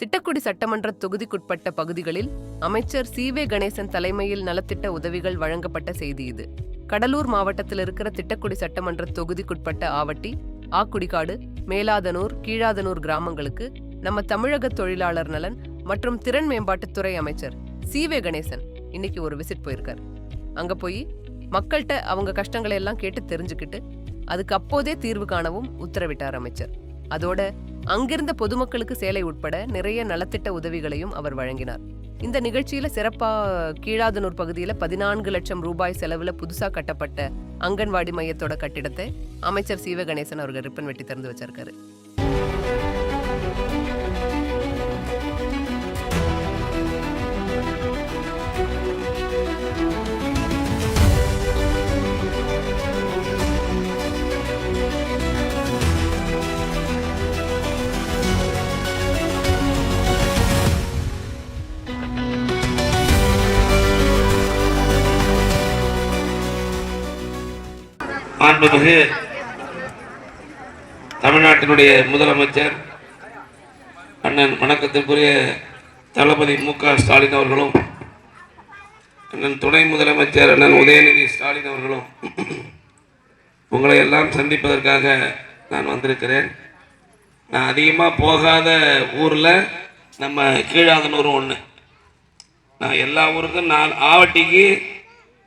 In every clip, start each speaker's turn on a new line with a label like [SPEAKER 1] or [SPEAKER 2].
[SPEAKER 1] திட்டக்குடி சட்டமன்ற தொகுதிக்குட்பட்ட பகுதிகளில் அமைச்சர் சி.வே. கணேசன் தலைமையில் நலத்திட்ட உதவிகள் வழங்கப்பட்ட செய்தி இது. கடலூர் மாவட்டத்தில் இருக்கிற திட்டக்குடி சட்டமன்ற தொகுதிக்குட்பட்ட ஆவட்டி, ஆக்குடிக்காடு, மேலாதனூர், கீழாதனூர் கிராமங்களுக்கு நம்ம தமிழக தொழிலாளர் நலன் மற்றும் திறன் மேம்பாட்டுத்துறை அமைச்சர் சி.வே. கணேசன் இன்னைக்கு ஒரு விசிட் போயிருக்காரு. அங்க போய் மக்கள்கிட்ட அவங்க கஷ்டங்களை எல்லாம் கேட்டு தெரிஞ்சுக்கிட்டு அதுக்கு அப்போதே தீர்வு காணவும் உத்தரவிட்டார் அமைச்சர். அதோட அங்கிருந்த பொதுமக்களுக்கு சேலை உட்பட நிறைய நலத்திட்ட உதவிகளையும் அவர் வழங்கினார். இந்த நிகழ்ச்சியில சிறப்பா கீழாதனூர் பகுதியில 14 லட்சம் ரூபாய் செலவுல புதுசா கட்டப்பட்ட அங்கன்வாடி மையத்தோட கட்டிடத்தை அமைச்சர் சி.வே. கணேசன் அவர்கள் ரிப்பன் வெட்டி திறந்து வச்சிருக்காரு.
[SPEAKER 2] மாண்புமிகு தமிழ்நாட்டினுடைய முதலமைச்சர் அண்ணன் வணக்கத்திற்குரிய தளபதி மு.க. ஸ்டாலின் அவர்களும், அண்ணன் துணை முதலமைச்சர் அண்ணன் உதயநிதி ஸ்டாலின் அவர்களும் உங்களை எல்லாம் சந்திப்பதற்காக நான் வந்திருக்கிறேன். நான் அதிகமாக போகாத ஊரில் நம்ம கீழாதனூரும் ஒன்று. நான் எல்லா ஊருக்கும் ஆவட்டிக்கு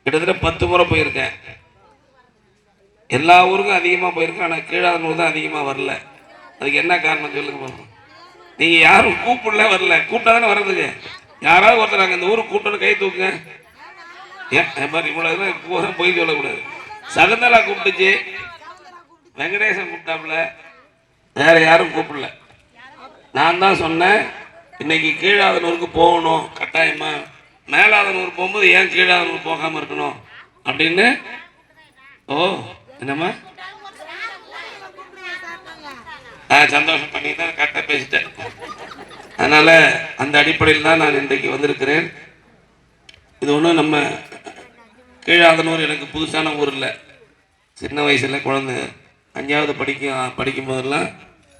[SPEAKER 2] கிட்டத்தட்ட 10 முறை போயிருக்கேன். எல்லா ஊருக்கும் அதிகமாக போயிருக்கேன். ஆனால் கீழாதனூர் தான் அதிகமாக வரல. அதுக்கு என்ன காரணம் சொல்லுங்க போகணும். நீங்கள் யாரும் கூப்பிடல, வரல. கூப்பிட்டா தானே வர்றதுக்கு. யாராவது ஒருத்தர் நாங்கள் இந்த ஊருக்கு கூப்பிட்டு கை தூக்குங்க. ஏன் மாதிரி இவ்வளோ இதெல்லாம் போய் சொல்லக்கூடாது. சகுந்தலா கூப்பிட்டுச்சு, வெங்கடேசன் கூப்பிட்டாப்புல, வேற யாரும் கூப்பிடல. நான் தான் சொன்னேன் இன்னைக்கு கீழாதனூருக்கு போகணும் கட்டாயமா. மேலாதனூர் போகும்போது ஏன் கீழாதனூர் போகாமல் இருக்கணும் அப்படின்னு. ஓ என்னம்மா சந்தோஷம் பண்ணி தான் கரெக்டாக பேசிட்டேன். அதனால் அந்த அடிப்படையில் தான் நான் இன்றைக்கு வந்திருக்கிறேன். இது ஒன்றும் நம்ம கீழாதனூர் எனக்கு புதுசான ஊர் இல்லை. சின்ன வயசில் குழந்தை 5வது படிக்கும் போதெல்லாம்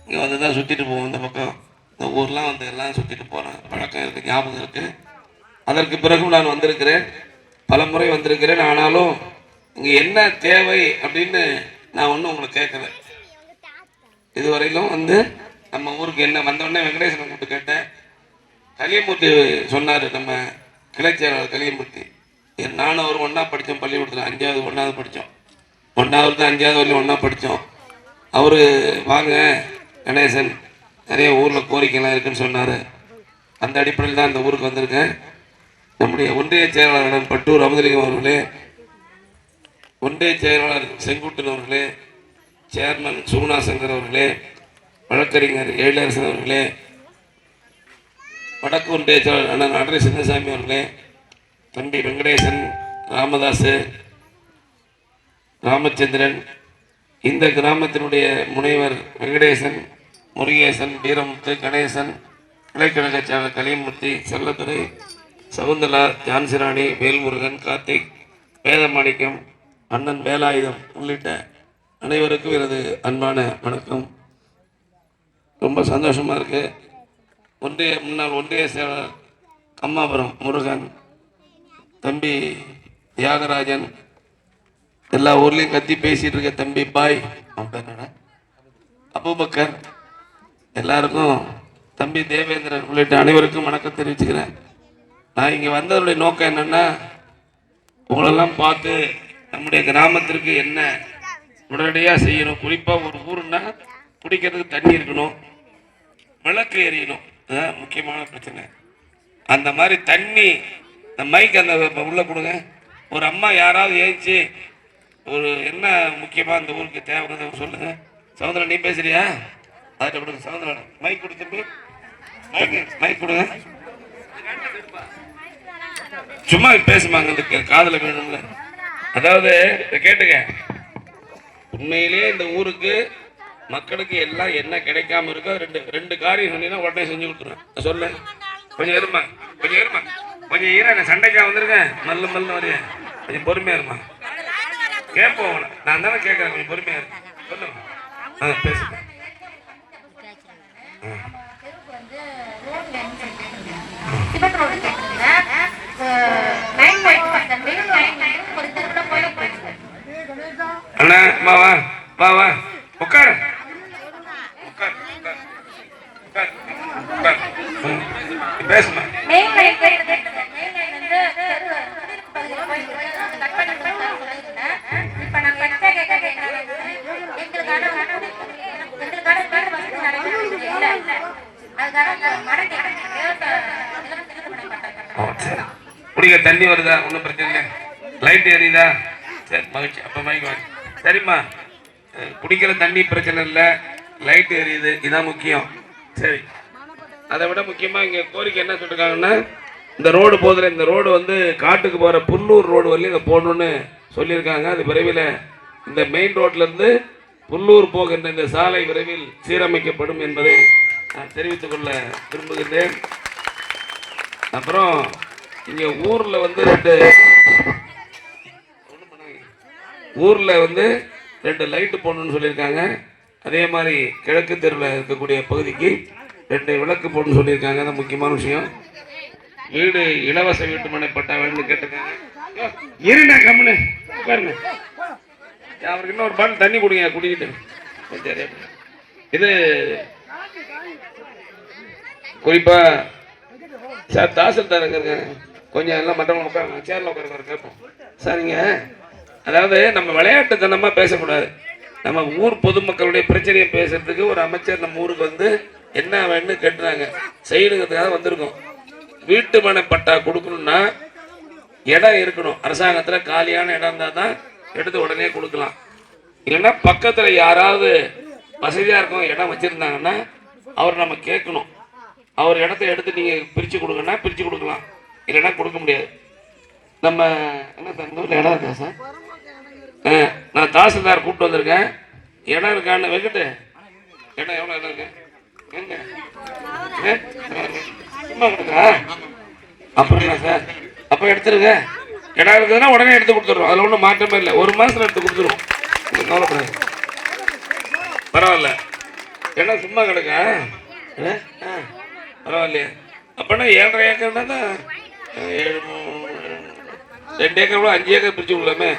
[SPEAKER 2] இங்கே வந்து தான் சுற்றிட்டு போவோம். இந்த பக்கம் இந்த ஊர்லாம் வந்து எல்லாம் சுற்றிட்டு போகிறேன் பழக்கம் இருக்குது, ஞாபகம் இருக்குது. அதற்கு பிறகும் நான் வந்திருக்கிறேன், பல முறை வந்திருக்கிறேன். ஆனாலும் இங்கே என்ன தேவை அப்படின்னு நான் ஒன்றும் உங்களை கேட்கல. இதுவரையிலும் வந்து நம்ம ஊருக்கு என்ன வந்தோடனே வெங்கடேசனை கூப்பிட்டு கேட்டேன். கலியமூர்த்தி சொன்னார், நம்ம கிளைச்செயலாளர் கலியமூர்த்தி. நானும் அவர் ஒன்றா படித்தோம் பள்ளிக்கூடத்தில். 5வது 1வது படித்தோம். 1வது 5வது வரையும் ஒன்றா படித்தோம். அவர் வாங்க கணேசன், நிறைய ஊரில் கோரிக்கைலாம் இருக்குன்னு சொன்னார். அந்த அடிப்படையில் தான் அந்த ஊருக்கு வந்திருக்கேன். நம்முடைய ஒன்றிய செயலாளர் பட்டூர் அமுதலிங்கம் அவர்களே, ஒன்றிய செயலாளர் செங்குட்டன் அவர்களே, சேர்மன் சுகுணா சங்கர் அவர்களே, வழக்கறிஞர் எழிலரசன் அவர்களே, வடக்கு ஒன்றிய செயலாளர் அண்ணன் நடரை சின்னசாமி அவர்களே, தம்பி வெங்கடேசன், ராமதாசு, ராமச்சந்திரன், இந்த கிராமத்தினுடைய முனைவர் வெங்கடேசன், முருகேசன், வீரமுத்து, கணேசன், கிளைக்கழக செயலாளர் கலியமூர்த்தி, செல்லத்துறை, சகுந்தலா, ஜான்சிராணி, வேல்முருகன், கார்த்திக், வேதமாணிக்கம், அண்ணன் வேலாயுதம் உள்ளிட்ட அனைவருக்கும் எனது அன்பான வணக்கம். ரொம்ப சந்தோஷமாக இருக்குது. முன்னாள் ஒன்றிய செயலாளர் கம்மாபுரம் முருகன், தம்பி தியாகராஜன், எல்லா ஊர்லேயும் கத்தி பேசிகிட்டு இருக்க தம்பி பாய், அபூபக்கர், எல்லாருக்கும் தம்பி தேவேந்திரன் உள்ளிட்ட அனைவருக்கும் வணக்கம் தெரிவிச்சுக்கிறேன். நான் இங்கே வந்ததுடைய நோக்கம் என்னென்னா, உங்களெல்லாம் பார்த்து நம்முடைய கிராமத்திற்கு என்ன உடனடியாக செய்யணும். குறிப்பாக ஒரு ஊருன்னா குடிக்கிறதுக்கு தண்ணி இருக்கணும், விளக்கு எரியணும், அதுதான் முக்கியமான பிரச்சனை. அந்த மாதிரி தண்ணி, இந்த மைக் அந்த உள்ள கொடுங்க. ஒரு அம்மா யாராவது ஏறிச்சு ஒரு என்ன முக்கியமாக அந்த ஊருக்கு தேவைன்னு சொல்லுங்கள். சவுந்தரா நீ பேசுறியா? அதை கொடுங்க. சவுந்தரா மைக் கொடுத்து மைக் கொடுங்க. சும்மா பேசுமாங்க, காதில் வேணும்ல. அதாவது கேட்டுங்க, உண்மையிலேயே இந்த ஊருக்கு மக்களுக்கு எல்லாம் என்ன கிடைக்காம இருக்கோ ரெண்டு காரியம் சொன்னீங்கன்னா உடனே செஞ்சு கொடுத்துருவேன். சொல்ல கொஞ்சம் இருமா, கொஞ்சம் ஈர சண்டைக்கா வந்துருங்க. மல்ல வரைய கொஞ்சம் பொறுமையா இருமா. கேட்போம், நான் தானே கேட்கறேன், கொஞ்சம் பொறுமையா இருக்கு. சொல்லுங்க, பேசுங்க.
[SPEAKER 3] சிவன் ரோடு கேட்டுங்க. லைன் போயிட்டு அந்த மெயின் லைன் கொஞ்சம் தூரம் போய் போயிடுங்க.
[SPEAKER 2] அண்ணா வா வா வா வா உட்கார் பேசுமா.
[SPEAKER 3] மெயின் லைன் போயிட்டு மெயின் லைன் வந்து பகுதியில் போயிட்டு கட் பண்ணி சொல்லியிருந்தேன். இப்போ நான் கட்டா கேட்க எங்களுக்கான வசதி நடைபெறுவது இல்லை. அதுக்காக மழை
[SPEAKER 2] குடிக்க தண்ணி வருதா? ஒன்றும் பிரச்சனை இல்லை. லைட் எரியுதா? சரி மகிழ்ச்சி. அப்போ மகிழ்ச்சி. சரிம்மா, குடிக்கிற தண்ணி பிரச்சனை இல்லை, லைட் எரியுது, இதான் முக்கியம். சரி, அதை விட முக்கியமாக இங்கே கோரிக்கை என்ன சொல்லியிருக்காங்கன்னா, இந்த ரோடு போதில் இந்த ரோடு வந்து காட்டுக்கு போகிற புல்லூர் ரோடு வரலையும் இதை போடணுன்னு சொல்லியிருக்காங்க. அது விரைவில் இந்த மெயின் ரோட்லேருந்து புல்லூர் போகின்ற இந்த சாலை விரைவில் சீரமைக்கப்படும் என்பதை நான் தெரிவித்துக் கொள்ள விரும்புகின்றேன். அப்புறம் இங்கே ஊரில் வந்து ரெண்டு லைட்டு போடணும்னு சொல்லியிருக்காங்க. அதே மாதிரி கிழக்கு தெருவில் இருக்கக்கூடிய பகுதிக்கு 2 விளக்கு போடணும்னு சொல்லியிருக்காங்க. அது முக்கியமான விஷயம். வீடு இலவச வீட்டு மனை பட்டா வேணும்னு கேட்டிருக்காங்க. இருண்ணா கம்முன்னு உட்காருங்க. அவருக்கு இன்னொரு பாட்டில் தண்ணி கொடுங்க, குடிக்கிட்டு. சரி, இது குறிப்பா சார் தாசில்தார் இருக்காங்க, கொஞ்சம் எல்லாம் மற்றவங்க உட்காருங்க, சேர்ல உட்கார கேட்போம். சரிங்க, அதாவது நம்ம விளையாட்டுத்தனமாக பேசக்கூடாது. நம்ம ஊர் பொதுமக்களுடைய பிரச்சனையை பேசுறதுக்கு ஒரு அமைச்சர் நம்ம ஊருக்கு வந்து என்ன வேணும்னு கேட்டுறாங்க, செய்யணுங்கிறதுக்காக வந்திருக்கோம். வீட்டு மனை பட்டா கொடுக்கணும்னா இடம் இருக்கணும். அரசாங்கத்தில் காலியான இடம் இருந்தால் தான் எடுத்து உடனே கொடுக்கலாம். இல்லைன்னா பக்கத்தில் யாராவது வசதியாக இருக்கும் இடம் வச்சுருந்தாங்கன்னா அவர் நம்ம கேட்கணும். அவர் இடத்த எடுத்து நீங்கள் பிரித்து கொடுங்கன்னா பிரித்து கொடுக்கலாம், இல்லைன்னா கொடுக்க முடியாது. நம்ம என்ன சார் இந்த ஊரில் இடம் இருக்கா சார்? நான் தாசில்தார் கூப்பிட்டு வந்திருக்கேன். இடம் இருக்கான்னு வெங்கட்டு, இடம் எவ்வளோ இடம் இருக்கு? எங்க சும்மா கொடுக்கா? அப்புறம் என்ன சார், அப்போ எடுத்துருங்க. இடம் இருக்குதுன்னா உடனே எடுத்து கொடுத்துருவோம், அதில் ஒன்றும் மாற்றமே இல்லை. 1 மாதத்தில் எடுத்து கொடுத்துருவோம், கவலைப்படாது. பரவாயில்ல, இடம் சும்மா கிடக்கா? பரவாயில்லையா? அப்போனா 7.5 ஏக்கர்னா தான் 2 ஏக்கர் கூட 5 ஏக்கர் பிரித்து கொடுக்கலாமே.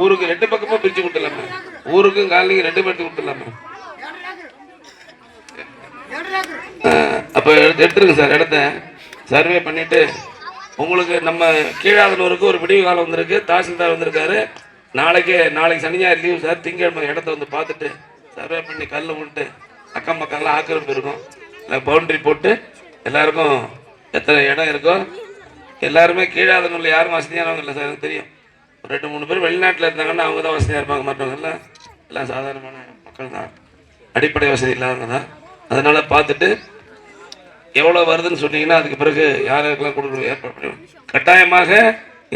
[SPEAKER 2] ஊருக்கு 2 பக்கமும் பிரித்து கொடுத்துடலாமே. ஊருக்கும் காலனிக்கு 2 பேருக்கு கொடுத்துடலாமே. அப்போ எடுத்துருங்க சார். இடத்த சர்வே பண்ணிவிட்டு உங்களுக்கு நம்ம கீழாதனூருக்கு ஒரு விடிவு காலம் வந்திருக்கு. தாசில்தார் வந்திருக்காரு. நாளைக்கு சனி ஞாயிறு லீவு சார். திங்கட்கிழமை இடத்த வந்து பார்த்துட்டு சர்வே பண்ணி கல் விட்டு அக்கம் பக்கம்லாம் ஆக்கிரமிப்பு இருக்கும், பவுண்டரி போட்டு எல்லாருக்கும் எத்தனை இடம் இருக்கோ எல்லாருமே கீழாதனூரில் யாரும் வசதியானவங்க இல்லை சார், எனக்கு தெரியும். 2-3 பேர் வெளிநாட்டில் இருந்தாங்கன்னா அவங்க தான் வசதியாக இருப்பாங்க. மற்றவங்க எல்லாம் சாதாரணமான மக்கள் தான், அடிப்படை வசதி இல்லாதவங்க தான். அதனால் பார்த்துட்டு எவ்வளோ வருதுன்னு சொன்னீங்கன்னா அதுக்கு பிறகு யாருக்கெல்லாம் கொடுக்க ஏற்பாடு பண்ணுவோம். கட்டாயமாக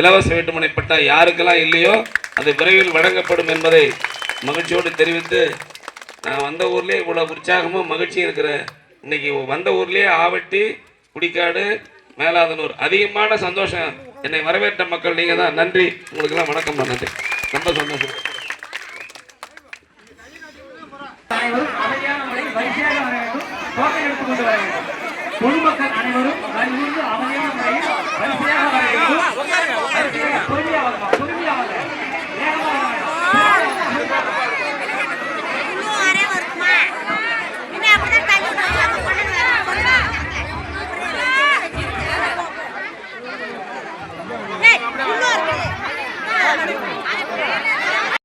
[SPEAKER 2] இலவச வீட்டுமனை பட்டா யாருக்கெல்லாம் இல்லையோ அது விரைவில் வழங்கப்படும் என்பதை மகிழ்ச்சியோடு தெரிவித்து, நான் வந்த ஊர்லேயே இவ்வளோ உற்சாகமும் மகிழ்ச்சியும் இருக்கிற இன்னைக்கு வந்த ஊர்லேயே ஆவட்டி, குடிக்காடு, மேலாதனூர் அதிகமான சந்தோஷம். என்னை வரவேற்ற மக்கள் நீங்கள் தான். நன்றி, உங்களுக்கெல்லாம் வணக்கம். நன்றி, ரொம்ப சந்தோஷம்.
[SPEAKER 4] பொதுமக்கள் அனைவரும் அமைதியான முறையில்